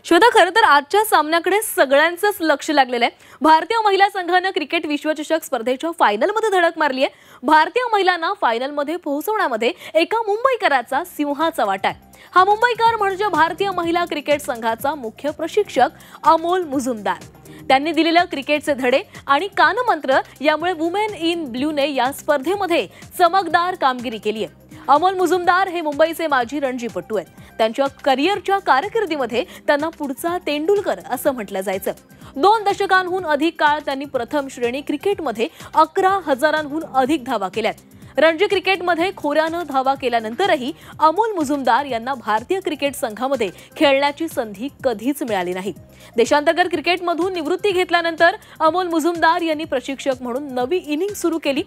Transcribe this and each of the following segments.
श्वेता, खरं तर आजच्या सामन्याकडे सगळ्यांचंच लक्ष लागलेलं आहे। भारतीय महिला संघाने क्रिकेट विश्वचषक स्पर्धेच्या फायनलमध्ये धडक मारली आहे। भारतीय महिलांना फायनलमध्ये पोहोचवण्यामध्ये एका मुंबईकराचा सिंहाचा वाटा आहे। हा मुंबईकर म्हणजे भारतीय महिला क्रिकेट संघाचा मुख्य प्रशिक्षक अमोल मुजुमदार। त्यांनी दिलेले क्रिकेटचे धडे आणि कानमंत्र यामुळे वुमेन इन ब्लूने या स्पर्धेमध्ये चमकदार कामगिरी केली आहे। अमोल मुजुमदार हे मुंबईचे माजी रणजीपटू आहेत। त्यांच्या करिअरच्या कारकिर्दीमध्ये त्यांना पुढचा तेंडुलकर असं म्हटलं जायचं। 2 दशकांहून अधिक काळ त्यांनी प्रथम श्रेणी क्रिकेटमध्ये 11,000हून अधिक धावा केल्यात। रणजी क्रिकेटमध्ये खोऱ्यानं धावा केल्यानंतरही अमोल मुजुमदार यांना भारतीय क्रिकेट संघामध्ये खेळण्याची संधी कधीच मिळाली नाही। देशांतर्गत क्रिकेटमधून निवृत्ती घेतल्यानंतर अमोल मुजुमदार यांनी प्रशिक्षक म्हणून नवी इनिंग सुरू केली।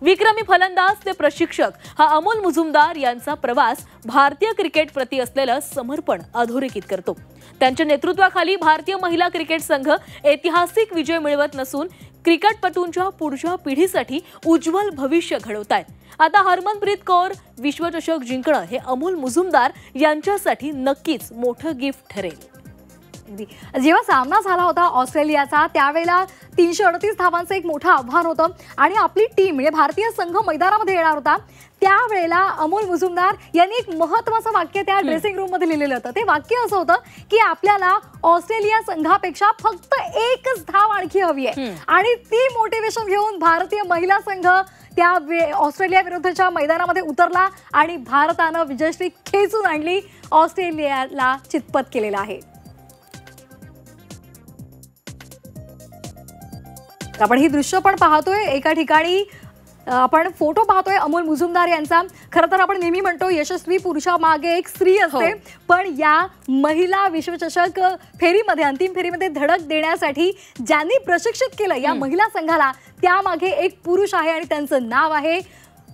विक्रमी फलंदाज ते प्रशिक्षक हा अमोल मुजुमदार यांचा प्रवास भारतीय क्रिकेट प्रति असलेलं समर्पण अधोरेखित करतो। त्यांच्या नेतृत्वाखाली भारतीय महिला क्रिकेट संघ ऐतिहासिक विजय मिळवत नसून क्रिकेटपटूंच्या पुढच्या पिढीसाठी उज्ज्वल भविष्य घडवतायत। आता हरमनप्रीत कौर विश्वचषक जिंकणं हे अमोल मुजुमदार यांच्यासाठी नक्कीच मोठं गिफ्ट ठरेल। जेव्हा सामना झाला होता ऑस्ट्रेलियाचा त्यावेळेला 338 धावांचं एक मोठं आव्हान होतं आणि आपली टीम म्हणजे भारतीय संघ मैदानामध्ये येणार होता। त्यावेळेला अमोल मुजुमदार यांनी एक महत्त्वाचं वाक्य त्या ड्रेसिंग रूम मध्ये लिहिलेलं होतं। ते वाक्य असं होतं की आपल्याला ऑस्ट्रेलिया संघापेक्षा फक्त एकच धाव आणखी हवी आहे आणि ती मोटिवेशन घेऊन भारतीय महिला संघ त्या ऑस्ट्रेलिया विरुद्धच्या मैदानामध्ये उतरला आणि भारतानं विजयश्री खेचून आणली, ऑस्ट्रेलियाला चितपत केलेलं आहे। आपण ही दृश्य पण पाहतोय, एका ठिकाणी आपण फोटो पाहतोय अमोल मुजुमदार यांचा। खरं तर आपण नेहमी म्हणतो यशस्वी पुरुषामागे एक स्त्री असते, पण या महिला विश्वचषक फेरीमध्ये अंतिम फेरीमध्ये धडक देण्यासाठी ज्यांनी प्रशिक्षित केलं या महिला संघाला त्यामागे एक पुरुष आहे आणि त्यांचं नाव आहे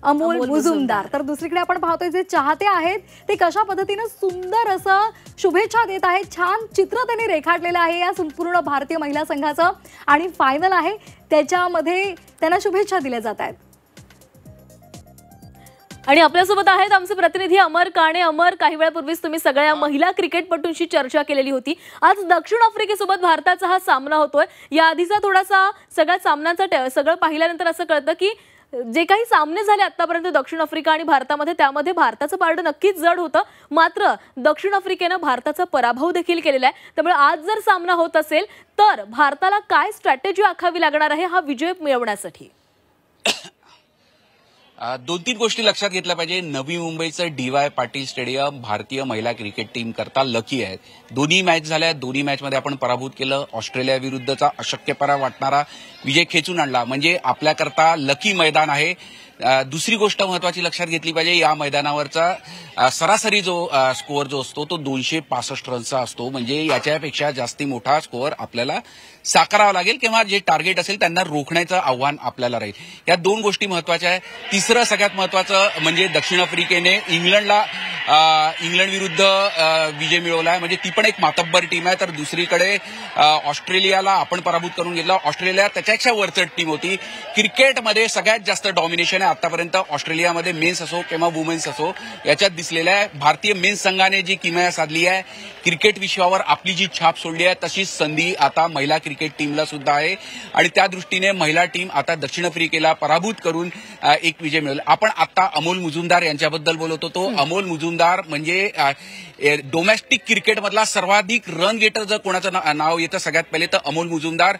अमोल मुजुमदार। तर दुसरीकडे आपण पाहतोय जे चाहते आहेत ते कशा पद्धतीने सुंदर असं शुभेच्छा देत आहेत। छान चित्र त्यांनी रेखाटलेलं आहे या संपूर्ण भारतीय महिला संघाचं आणि फायनल आहे त्याच्यामध्ये त्यांना शुभेच्छा दिल्या जात आहेत। आणि आपल्यासोबत आहेत आमचे प्रतिनिधी अमर काणे। अमर, काही वेळापूर्वीच तुम्ही सगळ्या महिला क्रिकेटपटूंशी चर्चा केलेली होती। आज दक्षिण आफ्रिकेसोबत भारताचा हा सामना होतोय। या आधीचा थोडासा सगळ्या सामन्यांचा सगळं पाहिल्यानंतर असं कळतं की जे काही सामने झाले आतापर्यंत दक्षिण आफ्रिका आणि भारतामध्ये त्यामध्ये भारताचं पारडं नक्कीच जड होतं, मात्र दक्षिण आफ्रिकेनं भारताचा पराभव देखील केलेला आहे। त्यामुळे आज जर सामना होत असेल तर भारताला काय स्ट्रॅटेजी आखावी लागणार आहे हा विजय मिळवण्यासाठी? 2-3 गोष्टी लक्षात घेतल्या पाहिजे। नवी मुंबईचं DY पाटील स्टेडियम भारतीय महिला क्रिकेट टीम करता लकी आहे। दोन्ही मॅच झाल्या, दोन्ही मॅचमध्ये आपण पराभूत केलं। ऑस्ट्रेलिया विरुद्धचा अशक्यपणा वाटणारा विजय खेचून आणला, म्हणजे आपल्याकरता लकी मैदान आहे। दुसरी गोष्ट महत्वाची लक्षात घेतली पाहिजे, या मैदानावरचा सरासरी जो स्कोअर जो असतो तो 265 रनचा असतो, म्हणजे याच्यापेक्षा जास्ती मोठा स्कोअर आपल्याला साकारावा लागेल किंवा जे टार्गेट असेल त्यांना रोखण्याचं आव्हान आपल्याला राहील। या 2 गोष्टी महत्वाच्या आहे। तिसरं सगळ्यात महत्वाचं म्हणजे दक्षिण आफ्रिकेने इंग्लंड विरुद्ध विजय मिळवला आहे, म्हणजे ती पण एक मातब्बर टीम आहे। तर दुसरीकडे ऑस्ट्रेलियाला आपण पराभूत करून घेतला। ऑस्ट्रेलिया त्याच्यापेक्षा वरचढ टीम होती। क्रिकेटमध्ये सगळ्यात जास्त डॉमिनेशन आहे आतापर्यंत ऑस्ट्रेलियामध्ये, मेन्स असो किंवा वुमेन्स असो याच्यात दिसलेलं आहे। भारतीय मेन्स संघाने जी किमया साधली आहे, क्रिकेट विश्वावर आपली जी छाप सोडली आहे, तशीच संधी आता महिला क्रिकेट टीमला सुद्धा आहे आणि त्या दृष्टीने महिला टीम आता दक्षिण आफ्रिकेला पराभूत करून एक विजय मिळवला। आपण आता अमोल मुजुमदार यांच्याबद्दल बोलत होतो। अमोल मुजुमदार म्हणजे डोमेस्टिक क्रिकेटमधला सर्वाधिक रन गेटर जर कोणाचं नाव येतं सगळ्यात पहिले तर अमोल मुजुमदार।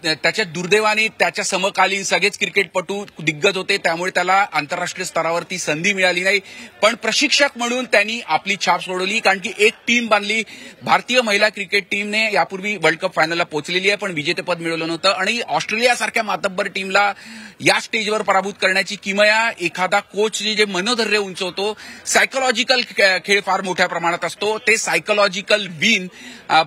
त्याच्या दुर्दैवाने त्याच्या समकालीन सगळेच क्रिकेटपटू दिग्गज होते, त्यामुळे त्याला आंतरराष्ट्रीय स्तरावरती संधी मिळाली नाही, पण प्रशिक्षक म्हणून त्यांनी आपली छाप सोडवली, कारण की एक टीम बांधली। भारतीय महिला क्रिकेट टीमने यापूर्वी वर्ल्ड कप फायनलला पोहोचलेली आहे पण विजेतेपद मिळवलं नव्हतं आणि ऑस्ट्रेलियासारख्या मातब्बर टीमला या स्टेजवर पराभूत करण्याची किमया एखादा कोच जे मनोधैर्य उंचवतो, सायकोलॉजिकल खेळ फार मोठ्या प्रमाणात असतो, ते सायकोलॉजिकल विन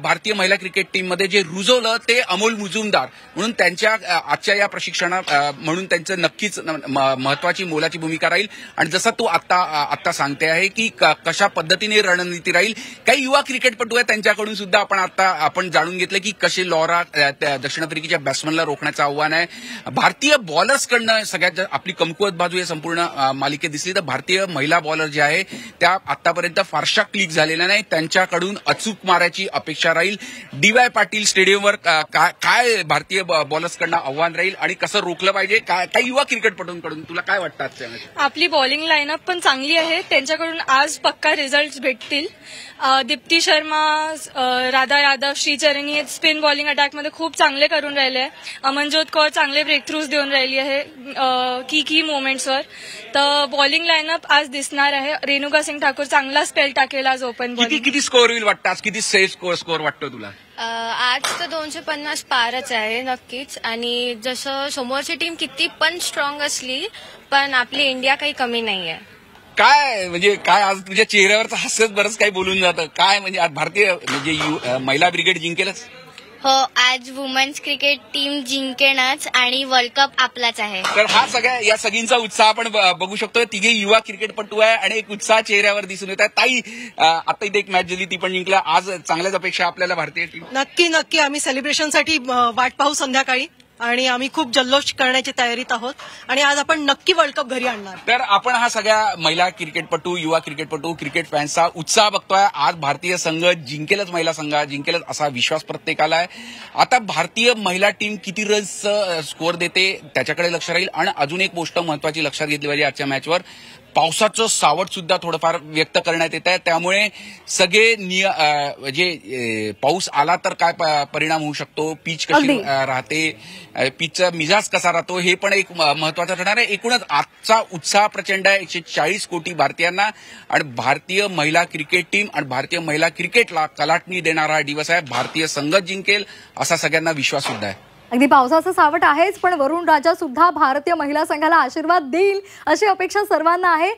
भारतीय महिला क्रिकेट टीममध्ये जे रुजवलं ते अमोल मुजुमदार म्हणून त्यांच्या आजच्या या प्रशिक्षणात म्हणून त्यांचं नक्कीच महत्वाची मोलाची भूमिका राहील। आणि जसं तू आता सांगते आहे की कशा पद्धतीने रणनीती राहील, काही युवा क्रिकेटपटू आहेत त्यांच्याकडून सुद्धा आपण जाणून घेतलं की कसे लॉरा दक्षिण आफ्रिकेच्या बॅट्समनला रोखण्याचं आव्हान आहे। भारतीय बॉलर्सकडनं सगळ्यात आपली कमकुवत बाजू या संपूर्ण मालिकेत दिसली तर भारतीय महिला बॉलर जे आहे त्या आतापर्यंत फारशा क्लीन लीक झालेला नाही, त्यांच्याकडून अचूक मारायची अपेक्षा राहील. DY पाटील स्टेडियमवर काय भारतीय बॉलर्सकडनं आव्हान राहील आणि कसं रोखलं पाहिजे, काय युवा क्रिकेटपटूंकडून तुला काय वाटतं आजच्या मॅचमध्ये? आपली बॉलिंग लाईनअप पण चांगली आहे, त्यांच्याकडून आज पक्का रिझल्ट भेटतील. दीप्ती शर्मा, राधा यादव, श्रीचरणी हे स्पिन बॉलिंग अटॅकमध्ये खूप चांगले करून राहिले आहे. अमनजोत कौर चांगले ब्रेक थ्रूज देऊन राहिली आहे की मोमेंट्सवर. तर बॉलिंग लाईनअप आज दिसणार आहे. रेणुका सिंग ठाकूर चांगला स्पेल टाकेल आज ओपन बॉलिंग. किती स्कोअर होईल वाटतं आज? किती सेफ स्कोअर वाटतो तुला? आज तर 250 पारच आहे नक्कीच. आणि जसं समोरची टीम किती पण स्ट्रॉंग असली पण आपली इंडिया काही कमी नाहीये. काय म्हणजे काय आज तुझ्या चेहऱ्यावरचं हास्यच बरंच काही बोलून जातं. काय म्हणजे आज भारतीय म्हणजे महिला ब्रिगेड जिंकेलच? हो, आज वुमन्स क्रिकेट टीम जिंकेनच आणि वर्ल्ड कप आपलाच आहे. तर हा या सगळींचा उत्साह आपण बघू शकतो. तिघे युवा क्रिकेटपटू आहे आणि एक उत्साह चेहऱ्यावर दिसून येत आहे. ताई, आता इथे एक मॅच झाली, ती पण जिंकला. आज चांगल्याच अपेक्षा आपल्याला भारतीय टीम? नक्की आम्ही सेलिब्रेशनसाठी वाट पाहू संध्याकाळी आणि आम्ही खूप जल्लोष करण्याची तयारीत आहोत आणि आज आपण नक्की वर्ल्ड कप घरी आणणार. तर आपण हा सगळ्या महिला क्रिकेटपटू, युवा क्रिकेटपटू, क्रिकेट फॅन्सचा उत्साह बघतोय. आज भारतीय संघ जिंकेलच, महिला संघ जिंकेलच असा विश्वास प्रत्येकाला आहे. आता भारतीय महिला टीम किती रन्स स्कोअर देते त्याच्याकडे लक्ष राहील. आणि अजून एक गोष्ट महत्वाची लक्षात घेतली पाहिजे आजच्या मॅचवर, पावसाचं सावट सुद्धा थोडंफार व्यक्त करण्यात येत आहे. त्यामुळे सगळे जे पाऊस आला तर काय परिणाम होऊ शकतो, पिच कशी राहते, पिचचा मिजाज कसा राहतो, हे पण एक महत्वाचं ठरणार आहे. एकूणच आजचा उत्साह प्रचंड आहे. 140 कोटी भारतीयांना आणि भारतीय महिला क्रिकेट टीम आणि भारतीय महिला क्रिकेटला कलाटणी देणारा हा दिवस आहे. भारतीय संघ जिंकेल असा सगळ्यांना विश्वास सुद्धा आहे. अगदी पावसाचं सावट आहेच, पण वरुण राजा सुद्धा भारतीय महिला संघाला आशीर्वाद देईल अशी अपेक्षा सर्वांना आहे.